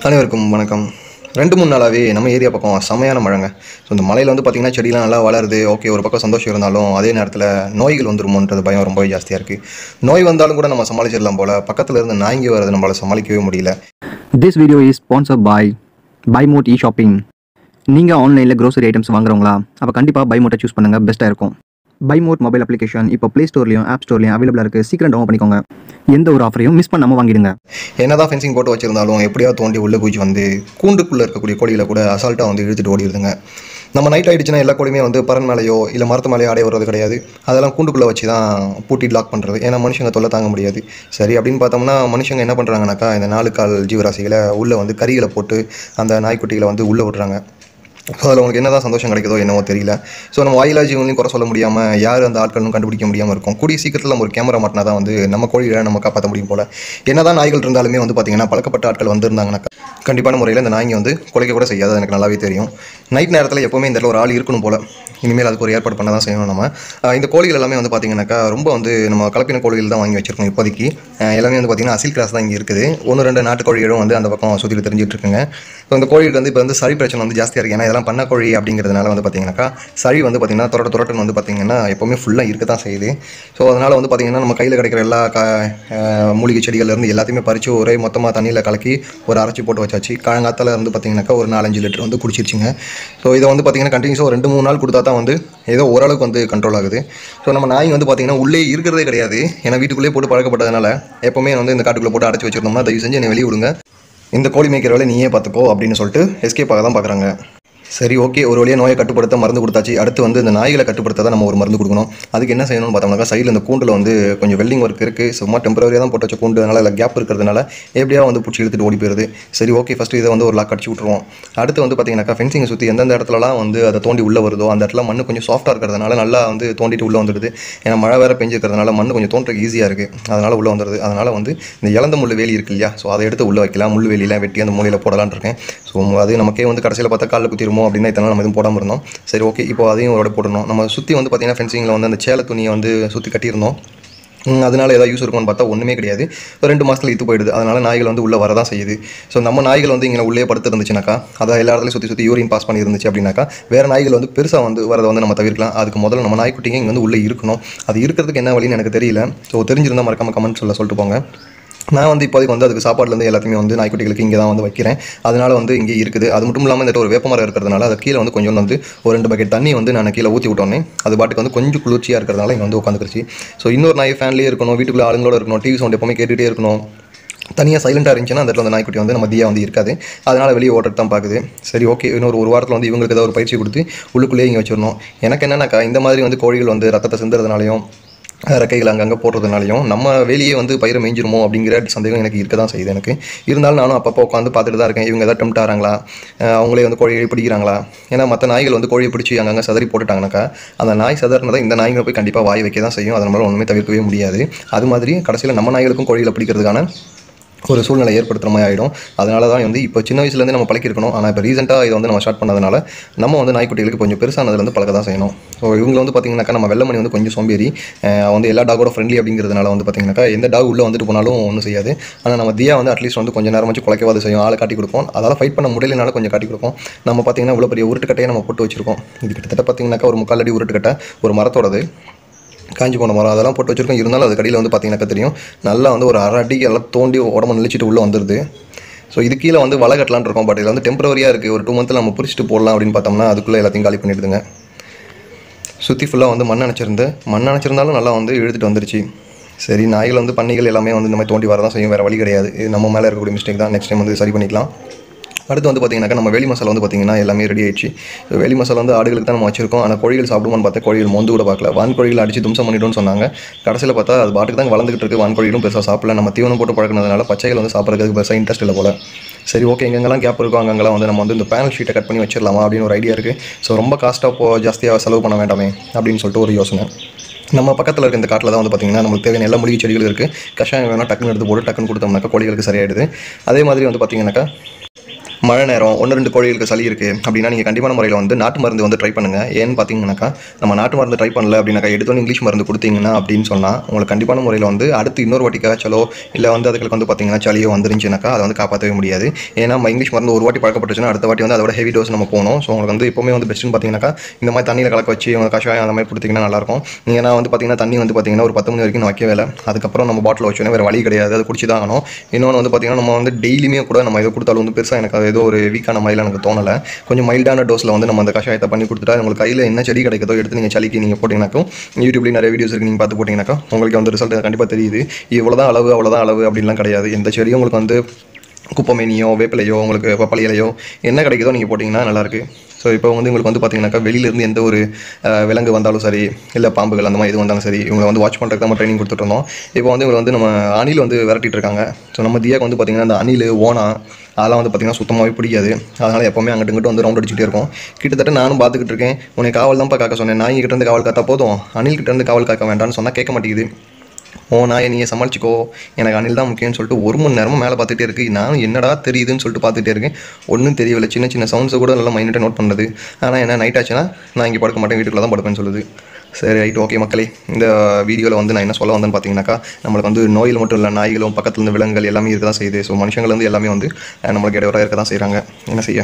அனைவருக்கும் வணக்கம். 2-3 நாளாகவே நம்ம ஏரியா பக்கம் செமையான மழைங்க. ஸோ இந்த மழையில் வந்து பார்த்திங்கன்னா செடியெலாம் நல்லா வளருது. ஓகே, ஒரு பக்கம் சந்தோஷம் இருந்தாலும் அதே நேரத்தில் நோய்கள் வந்துருமோன்றது பயம் ரொம்பவே ஜாஸ்தியாக இருக்குது. நோய் வந்தாலும் கூட நம்ம சமாளிச்சிடலாம் போல், பக்கத்தில் இருந்து நாய்ங்க வரது நம்மளால் சமாளிக்கவே முடியல. This video is sponsored by BuyMote eShopping. நீங்கள் ஆன்லைனில் க்ரோசரி ஐட்டம்ஸ் வாங்குறவங்களா? அப்போ கண்டிப்பாக BuyMote சூஸ் பண்ணுங்கள், பெஸ்ட்டாக இருக்கும். BuyMote மொபைல் அப்ளிகேஷன் இப்போ ப்ளே ஸ்டோர்லையும் ஆப் ஸ்டோர்லையும் அவைலபிளாக இருக்குது. சீக்கிரம் டவுன்லோட் பண்ணிக்கோங்க. எந்த ஒரு ஆஃபரையும் மிஸ் பண்ணாமல் வாங்கிடுங்க. என்னதான் ஃபென்சிங் போட்டு வச்சுருந்தாலும் எப்படியாவது தோண்டி உள்ளே குச்சி வந்து கூண்டுக்குள்ளே இருக்கக்கூடிய கோழிகளை கூட அசால்ட்டாக வந்து இழுத்துட்டு ஓடிடுதுங்க. நம்ம நைட் ஆகிடுச்சுன்னா எல்லா கோழியுமே வந்து பறன் மேலேயோ இல்லை மரத்து மேலேயோ ஆடைய வர்றது கிடையாது. அதெல்லாம் கூண்டுக்குள்ளே வச்சு தான் பூட்டி லாக் பண்ணுறது. ஏன்னா மனுஷங்க தொல்லை தாங்க முடியாது. சரி அப்படின்னு பார்த்தோம்னா மனுஷங்க என்ன பண்ணுறாங்கனாக்கா, இந்த 4 கால் ஜீவராசிகளை உள்ளே வந்து கறிகளை போட்டு அந்த நாய்க்குட்டிகளை வந்து உள்ளே விட்றாங்க. ஸோ அதில் உங்களுக்கு என்ன தான் சந்தோஷம் கிடைக்குதோ என்னவோ தெரியல. ஸோ நம்ம வாயிலா ஜீவனையும் குறை சொல்ல முடியாமல் யார் அந்த ஆட்களும் கண்டுபிடிக்க முடியாமல் இருக்கும். கூடிய சீக்கிரத்தில் நம்ம ஒரு கேமரா மாட்டினா தான் வந்து நம்ம கோழிகளை நம்ம காப்பாற்ற முடியும் போல். என்ன தான் நாய்கள் இருந்தாலுமே வந்து பார்த்திங்கன்னா பழக்கப்பட்ட ஆட்கள் வந்திருந்தாங்கனாக்கா கண்டிப்பான முறையில் இந்த நாய்ங்க வந்து குலைக்க கூட செய்யாது. எனக்கு நல்லாவே தெரியும். நைட் நேரத்தில் எப்போவுமே இந்த இடத்துல ஒரு ஆள் இருக்கணும் போல். இனிமேல் அதுக்கு ஒரு ஏற்பாடு பண்ண தான் செய்யணும். நம்ம இந்த கோழிகள் எல்லாமே வந்து பார்த்திங்கனாக்கா ரொம்ப வந்து நம்ம கலப்பின கோழிகள் தான் வாங்கி வச்சுருக்கோம். இப்போதைக்கு எல்லாமே வந்து பார்த்திங்கன்னா அசில் கிராஸ் தான் இங்கே இருக்குது. 1-2 நாட்டு கோழிகளும் வந்து அந்த பக்கம் சுற்றிட்டு தெரிஞ்சுட்டு இருக்குங்க. ஸோ இந்த கோழிகளுக்கு வந்து இப்போ வந்து சளி பிரச்சனை வந்து ஜாஸ்தியாக இருக்குது. ஏன்னா இதெல்லாம் பண்ண கோழி அப்படிங்கிறதுனால வந்து பார்த்திங்கனாக்கா சளி வந்து பார்த்திங்கன்னா துரட்டுன்னு வந்து பார்த்திங்கன்னா எப்போவுமே ஃபுல்லாக இருக்க தான் செய்யுது. ஸோ அதனால் வந்து பார்த்திங்கன்னா நம்ம கையில் கிடைக்கிற எல்லா மூலிகை செடிகள்லேருந்து எல்லாத்தையுமே பறித்து ஒரே மொத்தமாக தண்ணியில் கலக்கி ஒரு அரைச்சி போட்டு வச்சாச்சு. காலங்காத்தால் இருந்து பார்த்திங்கனாக்கா ஒரு 4-5 லிட்டர் வந்து குடிச்சிருச்சுங்க. ஸோ இதை வந்து பார்த்திங்கன்னா கண்டினியூஸாக ஒரு 2-3 நாள் கொடுத்தா தான் வந்து ஏதோ ஓரளவுக்கு வந்து கண்ட்ரோல் ஆகுது. ஸோ நம்ம நாய் வந்து பார்த்திங்கன்னா உள்ளே இருக்கிறதே கிடையாது. ஏன்னா வீட்டுக்குள்ளேயே போட்டு பழக்கப்பட்டதுனால எப்போவுமே வந்து இந்த காட்டுக்குள்ளே போட்டு அடைச்சி வச்சிருந்தோம்னா தயவு செஞ்சு என்னை வெளியே விடுங்க, இந்த கோழி மேய்க்கிற வேலை நீயே பார்த்துக்கோ அப்படின்னு சொல்லிட்டு எஸ்கேப் ஆக தான் பார்க்குறாங்க. சரி, ஓகே, ஒரு வழியாக நோயை கட்டுப்படுத்த மருந்து கொடுத்தாச்சு. அடுத்து வந்து இந்த நாய்களை கட்டுப்படுத்த தான் நம்ம ஒரு மருந்து கொடுக்கணும். அதுக்கு என்ன செய்யணும்னு பார்த்தோம்னாக்கா, சைடில் இந்த கூண்டில் வந்து கொஞ்சம் வெல்டிங் ஒர்க் இருக்குது. சும்மா டெம்பரரியாக தான் போட்டு வச்ச கூண்டு, அதனால் இல்லை கேப் இருக்கிறதுனால எப்படியா வந்து பிடிச்சி இழுத்துட்டு ஓடி போயிருது. சரி, ஓகே, ஃபஸ்ட்டு இதை வந்து ஒரு லாக் அடிச்சு விட்ருவோம். அடுத்து வந்து பார்த்திங்கனாக்கா ஃபென்சிங்கை சுற்றி எந்தெந்த இடத்துலலாம் வந்து அதை தோண்டி உள்ளே வருதோ அந்த இடத்துல மண் கொஞ்சம் சாஃப்ட்டாக இருக்கிறதுனால நல்லா வந்து தோண்டிட்டு உள்ளே வந்துடுது. ஏன்னா மழை வேறு பெஞ்சிருக்கிறதுனால மண் கொஞ்சம் தோன்றதுக்கு ஈஸியாக இருக்குது. அதனால் உள்ளே வந்துடுது. அதனால் வந்து இந்த இழந்த முள் வேலி இருக்கு இல்லையா, ஸோ அதை எடுத்து உள்ளே வைக்கலாம். முள் வேலியெலாம் வெட்டி அந்த மூலையில் போடலான்னு இருக்கேன். ஸோ அது நமக்கே வந்து கடைசியில் பார்த்தா காலில் குத்திருமோ அப்படின்னா இத்தனை நம்ம எதுவும் போடாமல் இருந்தோம். சரி, ஓகே, இப்போ அதையும் ஒரு போடணும். நம்ம சுற்றி வந்து பார்த்திங்கன்னா ஃபென்சிங்கில் வந்து அந்த சேலை துணியை வந்து சுற்றி கட்டியிருந்தோம். அதனால் ஏதாவது யூஸ் இருக்கும்னு பார்த்தா ஒன்றுமே கிடையாது. 2 மாதத்தில் இத்து போயிடுது. அதனால் நாய்கள் வந்து உள்ளே வரதான் செய்யுது. ஸோ நம்ம நாய்கள் வந்து இங்கே உள்ளே படுத்து இருந்துச்சுனாக்கா, அதை எல்லா இடத்துலையும் சுற்றி யூரின் பாஸ் பண்ணி இருந்துச்சு அப்படின்னாக்கா வேறு நாய்கள் வந்து பெருசாக வந்து வரதை வந்து நம்ம தவிர்க்கலாம். அதுக்கு முதல்ல நம்ம நாய்க்குட்டிங்க இங்கே வந்து உள்ளே இருக்கணும். அது இருக்கிறதுக்கு என்ன வழின்னு எனக்கு தெரியல. ஸோ தெரிஞ்சிருந்தால் மறக்காம கமெண்ட் சொல்லிட்டு போங்க. நான் வந்து இப்போதைக்கு வந்து அதுக்கு சாப்பாடுலேருந்து எல்லாத்தையுமே வந்து நாய்க்குட்டிகளுக்கு இங்கே தான் வந்து வைக்கிறேன். அதனால் வந்து இங்கே இருக்குது. அது மட்டும் இல்லாமல் இந்த ஒரு வேப்பமரம் இருக்கிறதுனால அது கீழே வந்து கொஞ்சம் வந்து ஒரு 2 பக்கெட் தண்ணி வந்து நான் கீழே ஊற்றி விட்டோன்னே அது பாட்டுக்கு வந்து கொஞ்சம் குளிர்ச்சியாக இருக்கிறதுனால இங்கே வந்து உட்காந்துருச்சு. ஸோ இன்னொரு நாய் ஃபேன்லேயே இருக்கணும், வீட்டுக்குள்ளே ஆளுங்களோட இருக்கணும், டிவி சவுண்ட் எப்போவுமே கேட்டுகிட்டே இருக்கணும். தனியாக சைலண்டாக இருந்துச்சுன்னா அந்த இடத்துல வந்து நாய்க்குட்டி வந்து நம்ம மதியாக வந்து இருக்காது. அதனால் வெளியே ஓட்டுறது தான் பார்க்குது. சரி, ஓகே, ஒரு வாரத்தில் வந்து இவங்களுக்கு ஏதாவது ஒரு பயிற்சி கொடுத்து உள்ளுக்குள்ளேயே இங்கே வச்சிடணும். எனக்கு என்னன்னாக்கா, இந்த மாதிரி வந்து கோழிகள் வந்து ரத்தத்தை சிந்துறதுனாலையும் ரெக்கைகள் அங்கங்கே போடுறதுனாலையும் நம்ம வேலையே வந்து பயிரை மேய்ஞ்சிருமோ அப்படிங்கிற சந்தேகம் எனக்கு இருக்க தான் செய்யுது. எனக்கு இருந்தாலும் நானும் அப்பப்போ உட்காந்து பார்த்துட்டு தான் இருக்கேன். இவங்க எதாவது டெம்ட் ஆகிறாங்களா, அவங்களே வந்து கோழியை பிடிக்கிறாங்களா. ஏன்னா மற்ற நாய்கள் வந்து கோழியை பிடிச்சி அங்கங்கே சதறி போட்டுட்டாங்கனாக்கா அந்த நாய் சதறினதை இந்த நாய்களை போய் கண்டிப்பாக வாய் வைக்க தான் செய்யும். அதனால ஒன்றுமே தவிர்க்கவே முடியாது. அது மாதிரி கடைசியில் நம்ம நாய்களுக்கும் கோழிகளை பிடிக்கிறதுக்கான ஒரு சூழ்நிலை ஏற்படுத்துகிற மாதிரி ஆகிடும். அதனால தான் வந்து இப்போ சின்ன வயசுலேருந்து நம்ம பழக்கிருக்கணும். ஆனால் இப்போ ரீசெண்டாக இதை வந்து நம்ம ஸ்டார்ட் பண்ணதுனால நம்ம வந்து நாய்க்குட்டிகளுக்கு கொஞ்சம் பெருசானதுலேருந்து பழக்க தான் செய்யணும். ஸோ இவங்க வந்து பார்த்திங்கனாக்கா நம்ம வெள்ளமணி வந்து கொஞ்சம் சோம்பேறி. வந்து எல்லா டாகோட ஃப்ரெண்ட்லி அப்படிங்கிறதுனால வந்து பார்த்திங்கனாக்கா எந்த டாக் உள்ளே வந்துட்டு போனாலும் ஒன்றும் செய்யாது. ஆனால் நம்ம தியா வந்து அட்லீஸ்ட் வந்து கொஞ்சம் நேரம் வச்சு குலைக்கவாது செய்யும். ஆளை காட்டி கொடுப்போம். அதால் ஃபைட் பண்ண முடியலனாலும் கொஞ்சம் காட்டி கொடுப்போம். நம்ம பார்த்திங்கன்னா இவ்வளோ பெரிய உருட்டுக்கட்டையை நம்ம போட்டு வச்சுருக்கோம். இது கிட்டத்தட்ட பார்த்திங்கனாக்கா ஒரு 3/4 அடி உருட்டுக்கட்டை, ஒரு மரத்தோடது, காஞ்சி போன மரம், அதெல்லாம் போட்டு வச்சுருக்கோம். இருந்தாலும் அது கடையில் வந்து பார்த்திங்கனாக்கா தெரியும் நல்லா வந்து ஒரு 1/2 அடிக்கு எல்லாம் தோண்டி உடம்பு நிலிச்சிட்டு உள்ளே வந்துடுது. ஸோ இது கீழே வந்து வலை கட்டலான்னு இருக்கோம். பட் இதில் வந்து டெம்பரரியாக இருக்குது. ஒரு 2 மந்த்தில் நம்ம பிடிச்சிட்டு போடலாம் அப்படின்னு பார்த்தோம்னா அதுக்குள்ளே எல்லாத்தையும் காலி பண்ணிடுதுங்க. சுற்றி ஃபுல்லாக வந்து மண் அணைச்சிருந்தாலும் நல்லா வந்து இழுத்துட்டு வந்துருச்சு. சரி, நாய்கள் வந்து பன்னிகள் எல்லாமே வந்து இந்த மாதிரி தோண்டி வரதான் செய்யும். வேறு வழி கிடையாது. இது நம்ம மேலே இருக்கக்கூடிய மிஸ்டேக் தான். நெக்ஸ்ட் டைம் வந்து சரி பண்ணிக்கலாம். அடுத்து வந்து பார்த்திங்கனாக்கா நம்ம வேலி மசாலா வந்து பார்த்திங்கன்னா எல்லாமே ரெடி ஆயிடுச்சு. வேலி மசாலா வந்து ஆடுகளுக்கு தான் நம்ம வச்சிருக்கோம். ஆனால் கோழிகள் சாப்பிடுமான்னு பார்த்தா கோழிகள் மோந்து கூட பார்க்கல. வான்கோழிகள் அடித்து தும்சம் பண்ணிட்டோன்னு சொன்னாங்க. கடைசியில் பார்த்தா அது பாட்டுக்கு தான் வளர்ந்துக்கிட்டு இருக்குது. வான்கோழிகளும் பெருசாக சாப்பிடல. நம்ம தீவனம் போட்டு பழக்கினதுனால பச்சைகள் வந்து சாப்பிட்றதுக்கு பெருசாக இன்ட்ரெஸ்ட் இல்லை போல். சரி, ஓகே, எங்கெங்கெல்லாம் கேப் இருக்கோ அங்கெல்லாம் வந்து நம்ம வந்து இந்த பேனல் ஷீட்டை கட் பண்ணி வச்சிடலாமா அப்படின்னு ஒரு ஐடியா இருக்குது. ஸோ ரொம்ப காஸ்ட்டாக ஜாஸ்தியாக செலவு பண்ண வேண்டாமே அப்படின்னு சொல்லிட்டு ஒரு யோசனை. நம்ம பக்கத்தில் இருக்க இந்த காட்டில் தான் வந்து பார்த்திங்கன்னா நம்மளுக்கு தேவையான எல்லா மூலிகை செடிகள் இருக்குது. கஷாயம் வேணால் டக்குன்னு எடுத்து போட்டு டக்குன்னு கொடுத்தோம்னாக்கா கோழிகளுக்கு சரியாயிடுது. அதே மாதிரி வந்து பார்த்திங்கனாக்கா மழை நேரம் 1-2 கோழிகளுக்கு சளி இருக்குது அப்படின்னா நீங்கள் கண்டிப்பான முறையில் வந்து நாட்டு மருந்து வந்து ட்ரை பண்ணுங்கள். ஏன்னு பார்த்தீங்கன்னாக்கா நம்ம நாட்டு மருந்து ட்ரை பண்ணல அப்படின்னாக்கா எடுத்தோன்னு இங்கிலீஷ் மருந்து கொடுத்தீங்கன்னா அப்படின்னு சொன்னால் உங்களுக்கு கண்டிப்பான முறையில் வந்து அடுத்து இன்னொரு வாட்டி காய்ச்சலோ இல்லை வந்து அதுக்கு வந்து பார்த்தீங்கன்னா சளியோ வந்துருந்துச்சுனாக்கா அதை வந்து காப்பாற்றவே முடியாது. ஏன்னா நம்ம இங்கிலீஷ் மருந்து ஒரு வாட்டி பழக்கப்பட்டுச்சுன்னா அடுத்த வாட்டி வந்து அதோட ஹெவி டோஸ் நம்ம போகணும். ஸோ உங்களுக்கு வந்து எப்போவுமே வந்து பெஸ்ட்டுன்னு பார்த்தீங்கன்னாக்கா இந்த மாதிரி தண்ணியில் கலக்க வச்சு உங்கள் கஷாயம் அந்த மாதிரி கொடுத்தீங்கன்னா நல்லாயிருக்கும். நீங்கள் நான் வந்து பார்த்தீங்கன்னா தண்ணி வந்து பார்த்தீங்கன்னா ஒரு 10 மணி வரைக்கும் நான் வைக்கவே இல்லை. அதுக்கப்புறம் நம்ம பாட்டில் வச்சோன்னே வேறு வழி கிடையாது, அது குடிச்சு தான் ஆகணும். இன்னொன்று வந்து பார்த்தீங்கன்னா நம்ம வந்து டெய்லியுமே கூட நம்ம இதை கொடுத்தாலும் வந்து பெருசாக எனக்கு அது ஏதோ ஒரு வீக்கான மாதிரி எனக்கு தோணலை. கொஞ்சம் மைல்டான டோஸில் வந்து நம்ம அந்த கஷாயத்தை பண்ணி கொடுத்துட்டா உங்களுக்கு கையில் என்ன செடி கிடைக்குதோ எடுத்து நீங்கள் சளிக்கு நீங்கள் போட்டிங்கனாக்கும் யூடியூப்லேயும் நிறைய வீடியோஸ் இருக்குது, நீங்கள் பார்த்து போட்டிங்கனாக்கா உங்களுக்கு வந்து ரிசல்ட் கண்டிப்பாக தெரியுது. இவ்வளோதான் அளவு அவ்வளோதான் அளவு அப்படின்லாம் கிடையாது. எந்த செடியும் உங்களுக்கு வந்து குப்பைமேனியோ வேப்பிலையோ உங்களுக்கு பப்பாளி இலையோ என்ன கிடைக்குதோ நீங்கள் போட்டிங்கன்னா நல்லாயிருக்கு. ஸோ இப்போ வந்து உங்களுக்கு வந்து பார்த்தீங்கன்னாக்கா வெளியிலேருந்து எந்த ஒரு விலங்கு வந்தாலும் சரி இல்லை பாம்புகள் அந்த மாதிரி எது வந்தாலும் சரி இவங்களை வந்து வாட்ச் பண்ணுறதுக்கு நம்ம ட்ரைனிங் கொடுத்துட்ருந்தோம். இப்போ வந்து இவங்களை வந்து நம்ம அணில் வந்து விரட்டிட்டு இருக்காங்க. ஸோ நம்ம தியாக்கு வந்து பார்த்திங்கன்னா அந்த அணில் ஓனா அதெல்லாம் வந்து பார்த்திங்கன்னா சுத்தமாகவே பிடிக்காது. அதனால் எப்போவுமே அங்கிட்டு இங்கிட்டு வந்து ரவுண்ட் அடிச்சுட்டே இருக்கும். கிட்டத்தட்ட நானும் பார்த்துக்கிட்டு இருக்கேன். உனக்கு காவல் தான்ப்பா காக்க சொன்னேன், நாய்கிட்டேருந்து காவல் காத்தா போதும், அணில்கிட்டேருந்து காவல் காக்க வேண்டாம்னு சொன்னால் கேட்க மாட்டேங்குது. நாயை நீயே சமாளிச்சிக்கோ, எனக்கு அணில் தான் முக்கியம்னு சொல்லிட்டு 1 மணி நேரமும் மேலே பார்த்துட்டே இருக்குது. நானும் என்னடா தெரியுதுன்னு சொல்லிட்டு பார்த்துட்டே இருக்கேன். ஒன்றும் தெரியவில்லை. சின்ன சின்ன சவுண்ட்ஸை கூட நல்லா மைனட்டாக நோட் பண்ணுறது. ஆனால் என்ன நைட் ஆச்சுன்னா நான் இங்கே படுக்க மாட்டேன், வீட்டுக்குள்ளே தான் படுப்பேன்னு சொல்லுது. சரி ரைட் ஓகே மக்களே, இந்த வீடியோவில் வந்து நான் என்ன சொல்ல வந்தேன்னு பார்த்தீங்கன்னாக்கா நம்மளுக்கு வந்து நோயில் மட்டும் இல்லை, நாய்களும் பக்கத்துலேருந்து விலங்குகள் எல்லாமே இருக்க தான் செய்யுது. ஸோ மனுஷங்கள் வந்து எல்லாமே வந்து நம்மளுக்கு இடையூறாக இருக்க தான் செய்கிறாங்க. என்ன செய்ய.